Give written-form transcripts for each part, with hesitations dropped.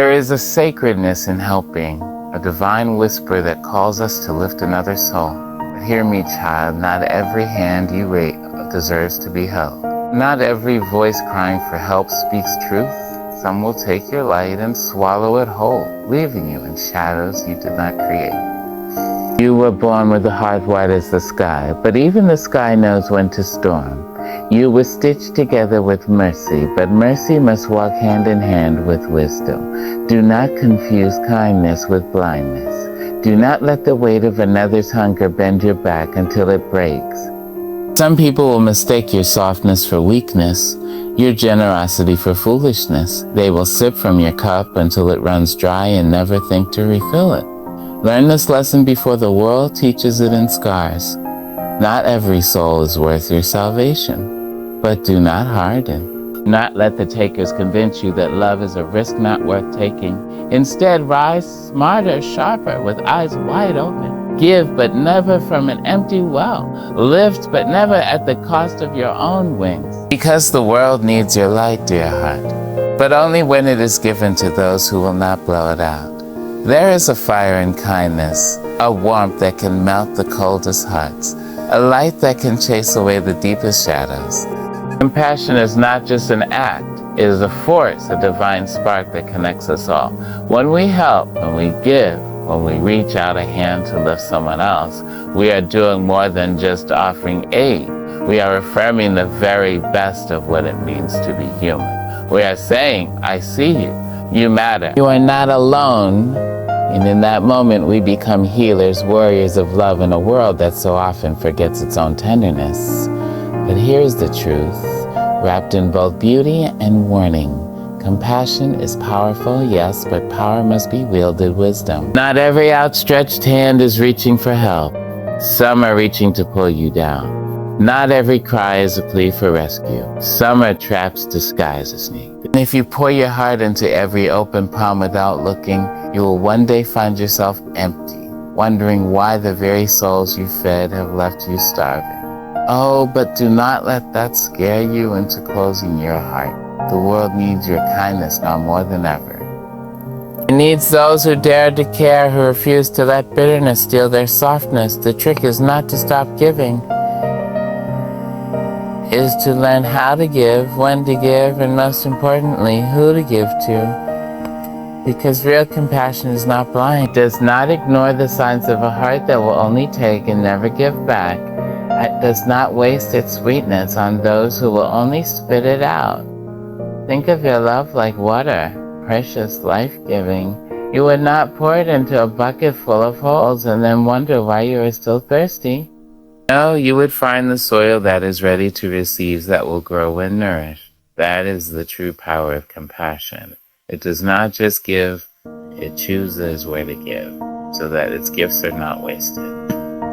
There is a sacredness in helping, a divine whisper that calls us to lift another soul. But hear me, child, not every hand you raise deserves to be held. Not every voice crying for help speaks truth. Some will take your light and swallow it whole, leaving you in shadows you did not create. You were born with a heart white as the sky, but even the sky knows when to storm. You were stitched together with mercy, but mercy must walk hand in hand with wisdom. Do not confuse kindness with blindness. Do not let the weight of another's hunger bend your back until it breaks. Some people will mistake your softness for weakness, your generosity for foolishness. They will sip from your cup until it runs dry and never think to refill it. Learn this lesson before the world teaches it in scars. Not every soul is worth your salvation, but do not harden. Do not let the takers convince you that love is a risk not worth taking. Instead, rise smarter, sharper, with eyes wide open. Give, but never from an empty well. Lift, but never at the cost of your own wings. Because the world needs your light, dear heart, but only when it is given to those who will not blow it out. There is a fire in kindness, a warmth that can melt the coldest hearts, a light that can chase away the deepest shadows. Compassion is not just an act, it is a force, a divine spark that connects us all. When we help, when we give, when we reach out a hand to lift someone else, we are doing more than just offering aid. We are affirming the very best of what it means to be human. We are saying, I see you. You matter. You are not alone. And in that moment, we become healers, warriors of love in a world that so often forgets its own tenderness. But here's the truth, wrapped in both beauty and warning. Compassion is powerful, yes, but power must be wielded with wisdom. Not every outstretched hand is reaching for help. Some are reaching to pull you down. Not every cry is a plea for rescue. Some are traps disguised as need. And if you pour your heart into every open palm without looking, you will one day find yourself empty, wondering why the very souls you fed have left you starving. Oh, but do not let that scare you into closing your heart. The world needs your kindness now more than ever. It needs those who dare to care, who refuse to let bitterness steal their softness. The trick is not to stop giving. Is to learn how to give, when to give, and most importantly, who to give to. Because real compassion is not blind. It does not ignore the signs of a heart that will only take and never give back. It does not waste its sweetness on those who will only spit it out. Think of your love like water, precious, life-giving. You would not pour it into a bucket full of holes and then wonder why you are still thirsty. No, you would find the soil that is ready to receive, that will grow when nourished. That is the true power of compassion. It does not just give, it chooses where to give, so that its gifts are not wasted.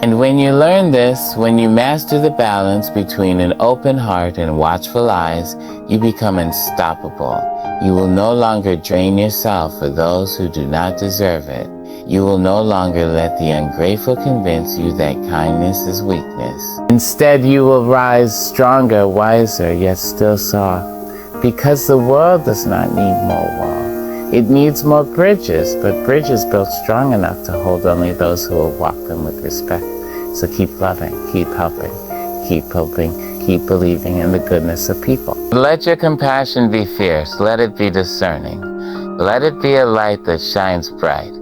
And when you learn this, when you master the balance between an open heart and watchful eyes, you become unstoppable. You will no longer drain yourself for those who do not deserve it. You will no longer let the ungrateful convince you that kindness is weakness. Instead, you will rise stronger, wiser, yet still soft. Because the world does not need more wall. It needs more bridges, but bridges built strong enough to hold only those who will walk them with respect. So keep loving, keep helping, keep hoping, keep believing in the goodness of people. Let your compassion be fierce, let it be discerning. Let it be a light that shines bright,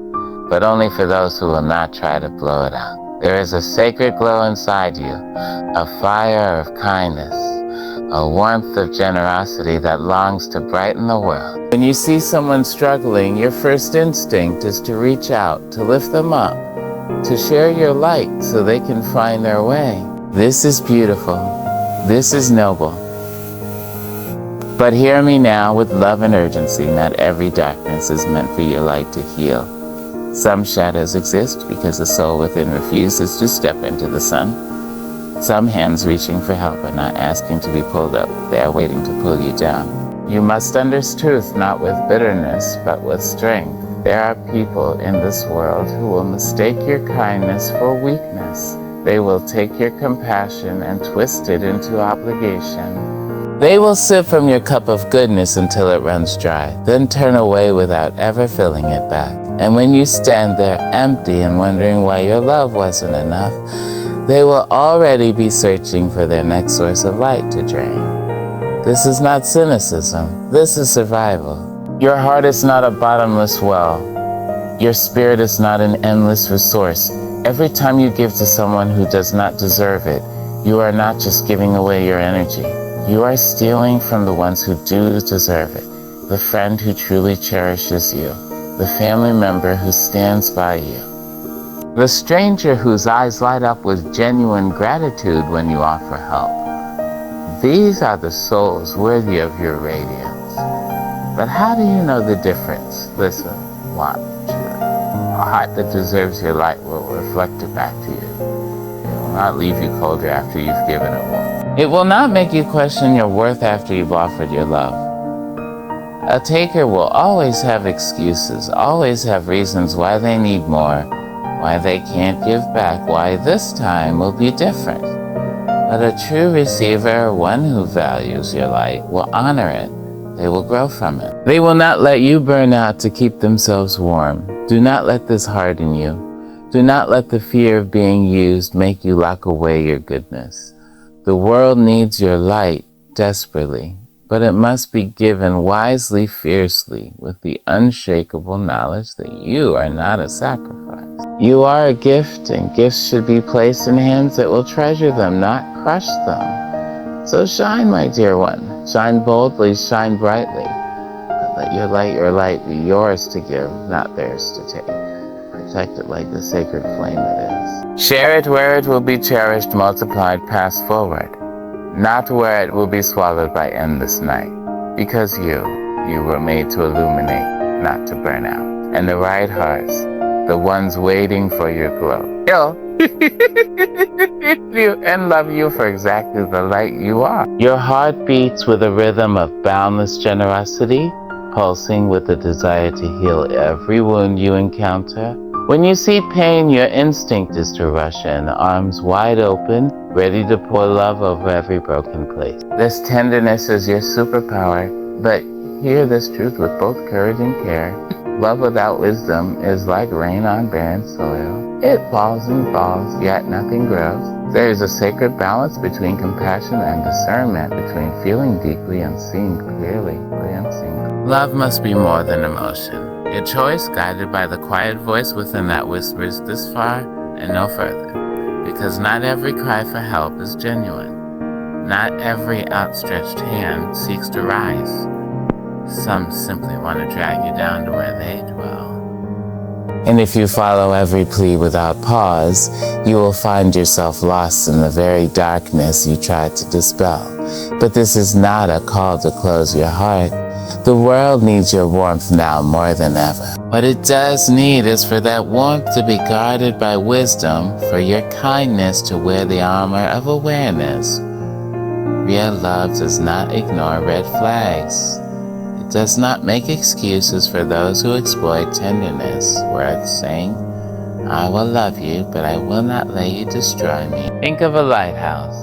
but only for those who will not try to blow it out. There is a sacred glow inside you, a fire of kindness, a warmth of generosity that longs to brighten the world. When you see someone struggling, your first instinct is to reach out, to lift them up, to share your light so they can find their way. This is beautiful. This is noble. But hear me now with love and urgency. Not every darkness is meant for your light to heal. Some shadows exist because the soul within refuses to step into the sun. Some hands reaching for help are not asking to be pulled up. They are waiting to pull you down. You must understand truth not with bitterness, but with strength. There are people in this world who will mistake your kindness for weakness. They will take your compassion and twist it into obligation. They will sip from your cup of goodness until it runs dry, then turn away without ever filling it back. And when you stand there empty and wondering why your love wasn't enough, they will already be searching for their next source of light to drain. This is not cynicism. This is survival. Your heart is not a bottomless well. Your spirit is not an endless resource. Every time you give to someone who does not deserve it, you are not just giving away your energy. You are stealing from the ones who do deserve it. The friend who truly cherishes you. The family member who stands by you. The stranger whose eyes light up with genuine gratitude when you offer help. These are the souls worthy of your radiance. But how do you know the difference? Listen, watch. A heart that deserves your light will reflect it back to you. It will not leave you colder after you've given it warmth. It will not make you question your worth after you've offered your love. A taker will always have excuses, always have reasons why they need more, why they can't give back, why this time will be different. But a true receiver, one who values your light, will honor it. They will grow from it. They will not let you burn out to keep themselves warm. Do not let this harden you. Do not let the fear of being used make you lock away your goodness. The world needs your light desperately, but it must be given wisely, fiercely, with the unshakable knowledge that you are not a sacrifice. You are a gift, and gifts should be placed in hands that will treasure them, not crush them. So shine, my dear one. Shine boldly, shine brightly. But let your light be yours to give, not theirs to take. Protect it like the sacred flame it is. Share it where it will be cherished, multiplied, passed forward. Not where it will be swallowed by endless night. Because you were made to illuminate, not to burn out. And the right hearts, the ones waiting for your glow, you and love you for exactly the light you are. Your heart beats with a rhythm of boundless generosity, pulsing with the desire to heal every wound you encounter. When you see pain, your instinct is to rush in, arms wide open, ready to pour love over every broken place. This tenderness is your superpower, but hear this truth with both courage and care. Love without wisdom is like rain on barren soil. It falls and falls, yet nothing grows. There is a sacred balance between compassion and discernment, between feeling deeply and seeing clearly. Love must be more than emotion. A choice guided by the quiet voice within that whispers this far and no further. Because not every cry for help is genuine. Not every outstretched hand seeks to rise. Some simply want to drag you down to where they dwell. And if you follow every plea without pause, you will find yourself lost in the very darkness you tried to dispel. But this is not a call to close your heart. The world needs your warmth now more than ever. What it does need is for that warmth to be guarded by wisdom, for your kindness to wear the armor of awareness. Real love does not ignore red flags. It does not make excuses for those who exploit tenderness, worth saying, I will love you, but I will not let you destroy me. Think of a lighthouse.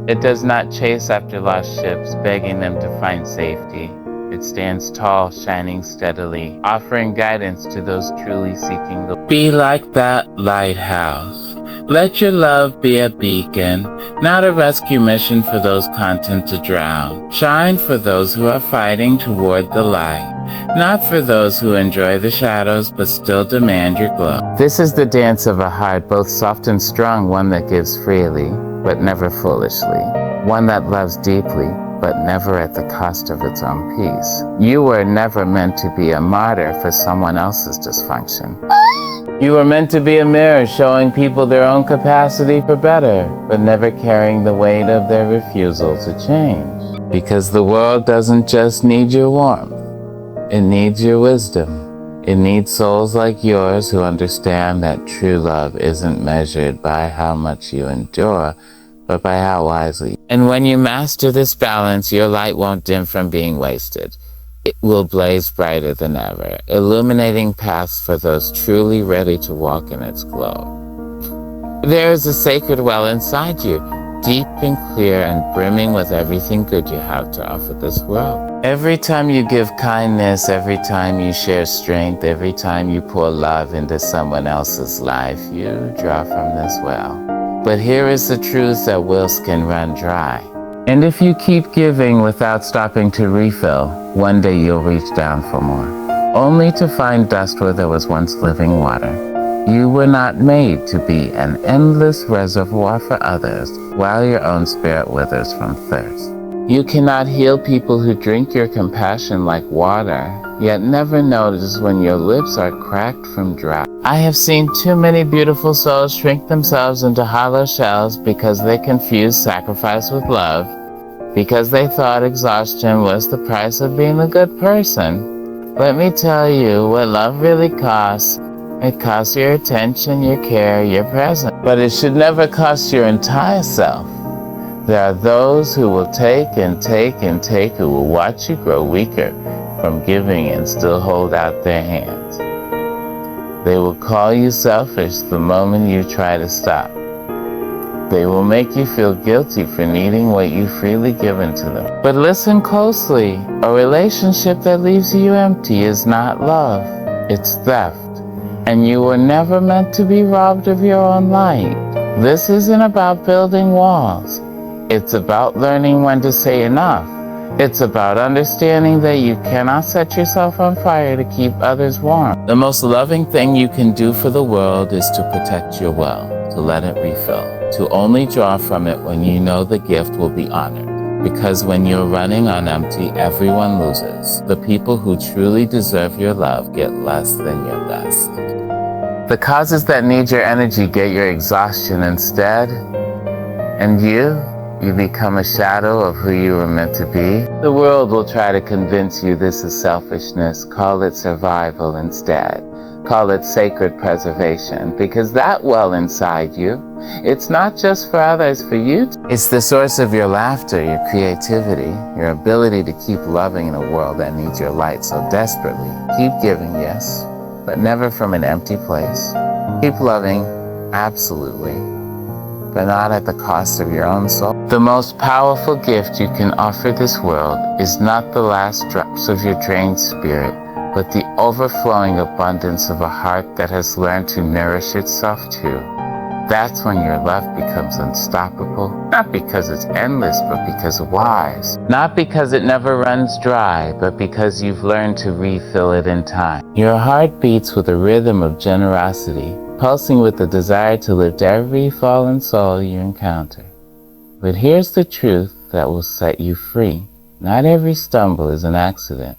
It does not chase after lost ships, begging them to find safety. It stands tall, shining steadily, offering guidance to those truly seeking the. Be like that lighthouse. Let your love be a beacon, not a rescue mission for those content to drown. Shine for those who are fighting toward the light, not for those who enjoy the shadows but still demand your glow. This is the dance of a heart, both soft and strong, one that gives freely, but never foolishly. One that loves deeply, but never at the cost of its own peace. You were never meant to be a martyr for someone else's dysfunction. You were meant to be a mirror showing people their own capacity for better, but never carrying the weight of their refusal to change. Because the world doesn't just need your warmth, it needs your wisdom. It needs souls like yours who understand that true love isn't measured by how much you endure, but by how wisely. And when you master this balance, your light won't dim from being wasted. It will blaze brighter than ever, illuminating paths for those truly ready to walk in its glow. There is a sacred well inside you, deep and clear and brimming with everything good you have to offer this world. Every time you give kindness, every time you share strength, every time you pour love into someone else's life, you draw from this well. But here is the truth that wells can run dry. And if you keep giving without stopping to refill, one day you'll reach down for more, only to find dust where there was once living water. You were not made to be an endless reservoir for others while your own spirit withers from thirst. You cannot heal people who drink your compassion like water, yet never notice when your lips are cracked from drought. I have seen too many beautiful souls shrink themselves into hollow shells because they confused sacrifice with love, because they thought exhaustion was the price of being a good person. Let me tell you what love really costs. It costs your attention, your care, your presence. But it should never cost your entire self. There are those who will take and take and take, who will watch you grow weaker from giving and still hold out their hands. They will call you selfish the moment you try to stop. They will make you feel guilty for needing what you freely given to them. But listen closely. A relationship that leaves you empty is not love. It's theft. And you were never meant to be robbed of your own light. This isn't about building walls. It's about learning when to say enough. It's about understanding that you cannot set yourself on fire to keep others warm. The most loving thing you can do for the world is to protect your well, to let it refill, to only draw from it when you know the gift will be honored. Because when you're running on empty, everyone loses. The people who truly deserve your love get less than your best. The causes that need your energy get your exhaustion instead. And you become a shadow of who you were meant to be. The world will try to convince you this is selfishness. Call it survival instead. Call it sacred preservation, because that well inside you, it's not just for others, for you. It's the source of your laughter, your creativity, your ability to keep loving in a world that needs your light so desperately. Keep giving, yes, but never from an empty place. Keep loving, absolutely, but not at the cost of your own soul. The most powerful gift you can offer this world is not the last drops of your drained spirit, but the overflowing abundance of a heart that has learned to nourish itself too. That's when your love becomes unstoppable, not because it's endless, but because wise. Not because it never runs dry, but because you've learned to refill it in time. Your heart beats with a rhythm of generosity, pulsing with the desire to lift every fallen soul you encounter. But here's the truth that will set you free. Not every stumble is an accident.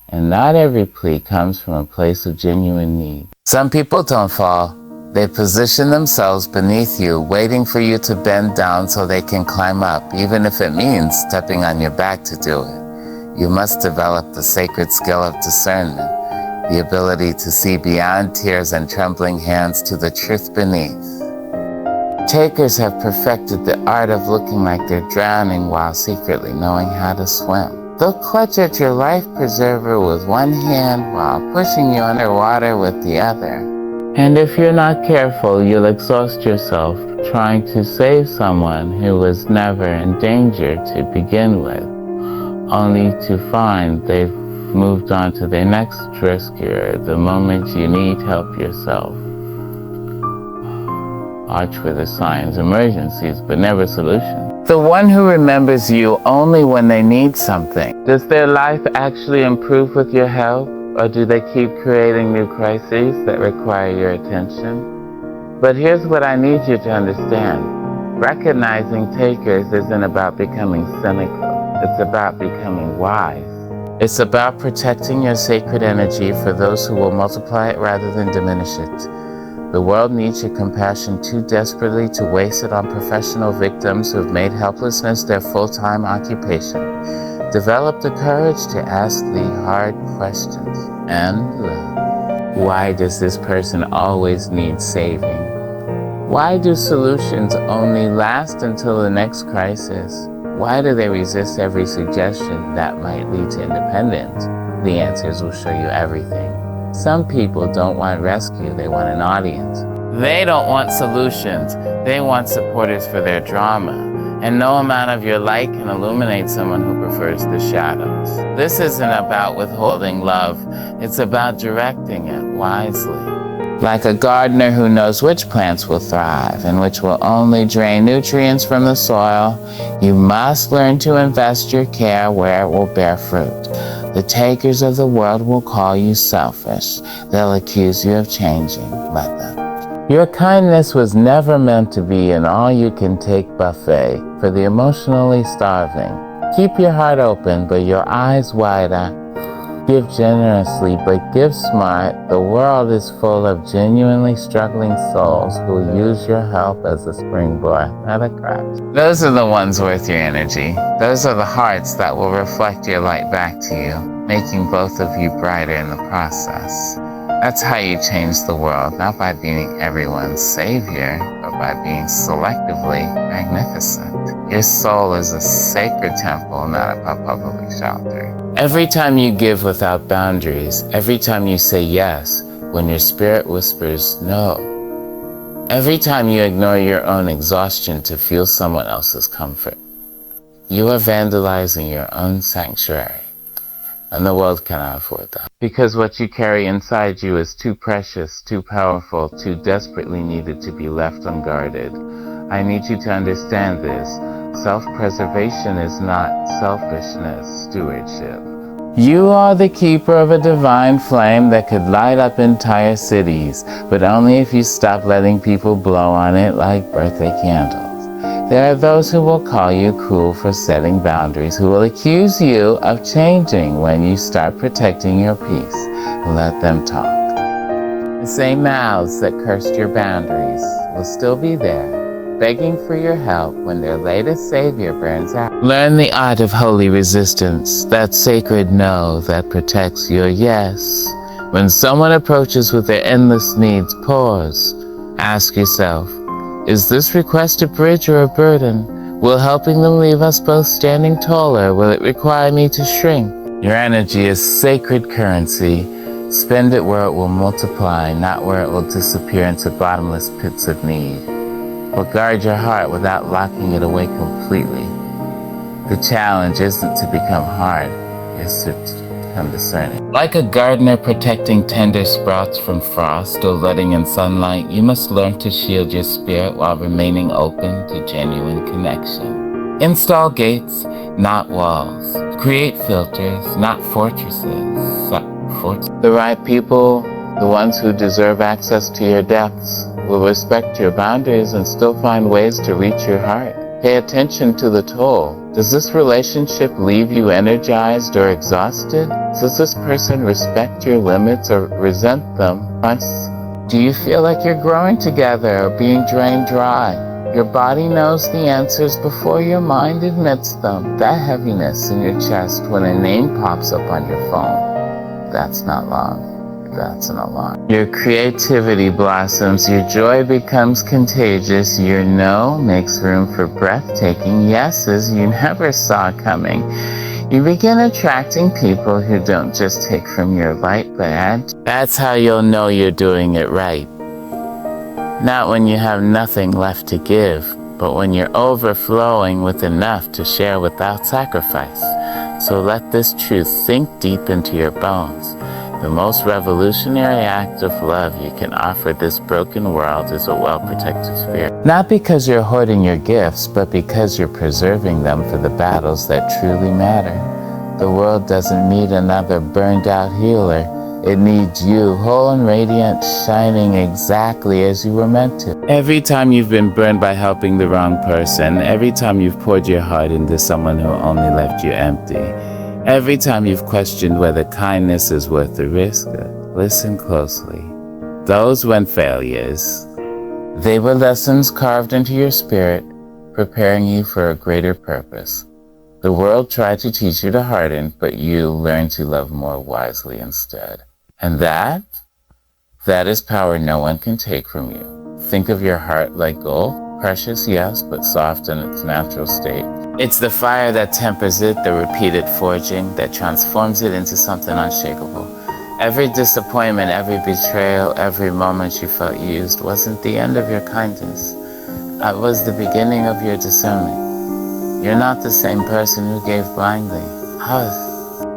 And not every plea comes from a place of genuine need. Some people don't fall. They position themselves beneath you, waiting for you to bend down so they can climb up, even if it means stepping on your back to do it. You must develop the sacred skill of discernment, the ability to see beyond tears and trembling hands to the truth beneath. Takers have perfected the art of looking like they're drowning while secretly knowing how to swim. They'll clutch at your life preserver with one hand while pushing you underwater with the other. And if you're not careful, you'll exhaust yourself trying to save someone who was never in danger to begin with, only to find they've moved on to their next rescuer the moment you need help yourself. Arch with the signs, emergencies, but never solutions. The one who remembers you only when they need something. Does their life actually improve with your help, or do they keep creating new crises that require your attention? But here's what I need you to understand. Recognizing takers isn't about becoming cynical. It's about becoming wise. It's about protecting your sacred energy for those who will multiply it rather than diminish it. The world needs your compassion too desperately to waste it on professional victims who have made helplessness their full-time occupation. Develop the courage to ask the hard questions. And why does this person always need saving? Why do solutions only last until the next crisis? Why do they resist every suggestion that might lead to independence? The answers will show you everything. Some people don't want rescue, they want an audience. They don't want solutions, they want supporters for their drama. And no amount of your light can illuminate someone who prefers the shadows. This isn't about withholding love, it's about directing it wisely. Like a gardener who knows which plants will thrive and which will only drain nutrients from the soil, you must learn to invest your care where it will bear fruit. The takers of the world will call you selfish. They'll accuse you of changing. Let them. Your kindness was never meant to be an all-you-can-take buffet for the emotionally starving. Keep your heart open, but your eyes wider. Give generously, but give smart. The world is full of genuinely struggling souls who will use your help as a springboard, not a crutch. Those are the ones worth your energy. Those are the hearts that will reflect your light back to you, making both of you brighter in the process. That's how you change the world, not by being everyone's savior, but by being selectively magnificent. Your soul is a sacred temple, not a public shelter. Every time you give without boundaries, every time you say yes when your spirit whispers no, every time you ignore your own exhaustion to feel someone else's comfort, you are vandalizing your own sanctuary. And the world cannot afford that. Because what you carry inside you is too precious, too powerful, too desperately needed to be left unguarded. I need you to understand this. Self-preservation is not selfishness, stewardship. You are the keeper of a divine flame that could light up entire cities, but only if you stop letting people blow on it like birthday candles. There are those who will call you cruel for setting boundaries, who will accuse you of changing when you start protecting your peace. Let them talk. The same mouths that cursed your boundaries will still be there, begging for your help when their latest savior burns out. Learn the art of holy resistance, that sacred no that protects your yes. When someone approaches with their endless needs, pause. Ask yourself, is this request a bridge or a burden? Will helping them leave us both standing taller? Will it require me to shrink? Your energy is sacred currency. Spend it where it will multiply, not where it will disappear into bottomless pits of need. But guard your heart without locking it away completely. The challenge isn't to become hard, it's to become discerning. Like a gardener protecting tender sprouts from frost or letting in sunlight, you must learn to shield your spirit while remaining open to genuine connection. Install gates, not walls. Create filters, not fortresses. The right people, the ones who deserve access to your depths, will respect your boundaries and still find ways to reach your heart. Pay attention to the toll. Does this relationship leave you energized or exhausted? Does this person respect your limits or resent them? Do you feel like you're growing together or being drained dry? Your body knows the answers before your mind admits them. That heaviness in your chest when a name pops up on your phone, that's not love. That's an alarm. Your creativity blossoms, your joy becomes contagious, your no makes room for breathtaking yeses you never saw coming. You begin attracting people who don't just take from your light but add. That's how you'll know you're doing it right. Not when you have nothing left to give, but when you're overflowing with enough to share without sacrifice. So let this truth sink deep into your bones. The most revolutionary act of love you can offer this broken world is a well-protected spirit. Not because you're hoarding your gifts, but because you're preserving them for the battles that truly matter. The world doesn't need another burned-out healer. It needs you, whole and radiant, shining exactly as you were meant to. Every time you've been burned by helping the wrong person, every time you've poured your heart into someone who only left you empty, every time you've questioned whether kindness is worth the risk, listen closely. Those weren't failures. They were lessons carved into your spirit, preparing you for a greater purpose. The world tried to teach you to harden, but you learned to love more wisely instead. And that is power no one can take from you. Think of your heart like gold. Precious, yes, but soft in its natural state. It's the fire that tempers it, the repeated forging that transforms it into something unshakable. Every disappointment, every betrayal, every moment you felt used wasn't the end of your kindness. It was the beginning of your discernment. You're not the same person who gave blindly.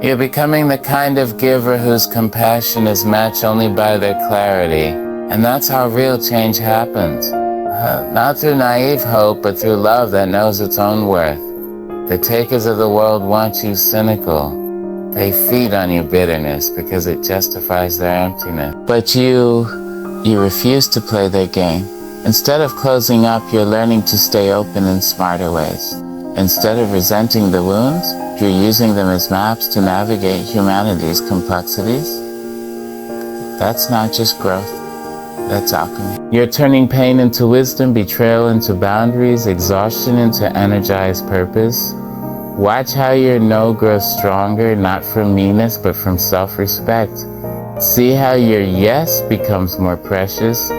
You're becoming the kind of giver whose compassion is matched only by their clarity. And that's how real change happens. Not through naive hope, but through love that knows its own worth. The takers of the world want you cynical. They feed on your bitterness because it justifies their emptiness. But you refuse to play their game. Instead of closing up, you're learning to stay open in smarter ways. Instead of resenting the wounds, you're using them as maps to navigate humanity's complexities. That's not just growth, that's alchemy. You're turning pain into wisdom, betrayal into boundaries, exhaustion into energized purpose. Watch how your no grows stronger, not from meanness, but from self-respect. See how your yes becomes more precious,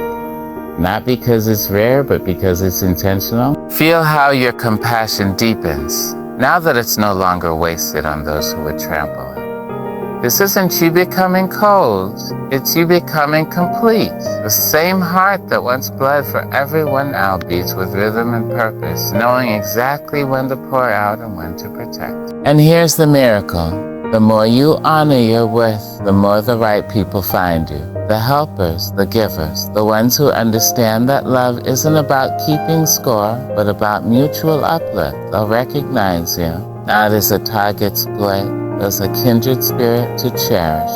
not because it's rare, but because it's intentional. Feel how your compassion deepens, now that it's no longer wasted on those who would trample it. This isn't you becoming cold, it's you becoming complete. The same heart that once bled for everyone now beats with rhythm and purpose, knowing exactly when to pour out and when to protect. And here's the miracle. The more you honor your worth, the more the right people find you. The helpers, the givers, the ones who understand that love isn't about keeping score, but about mutual uplift. They'll recognize you, not as a target split, but as a kindred spirit to cherish.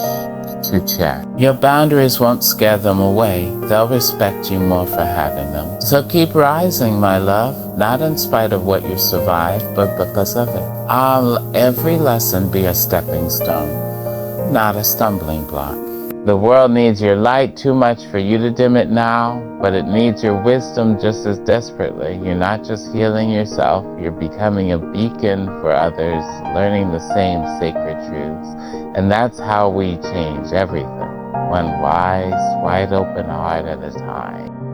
Your boundaries won't scare them away. They'll respect you more for having them. So keep rising, my love, not in spite of what you survived, but because of it. Every lesson be a stepping stone, not a stumbling block. The world needs your light too much for you to dim it now, but it needs your wisdom just as desperately. You're not just healing yourself, you're becoming a beacon for others, learning the same sacred truths. And that's how we change everything, one wise, wide open heart at a time.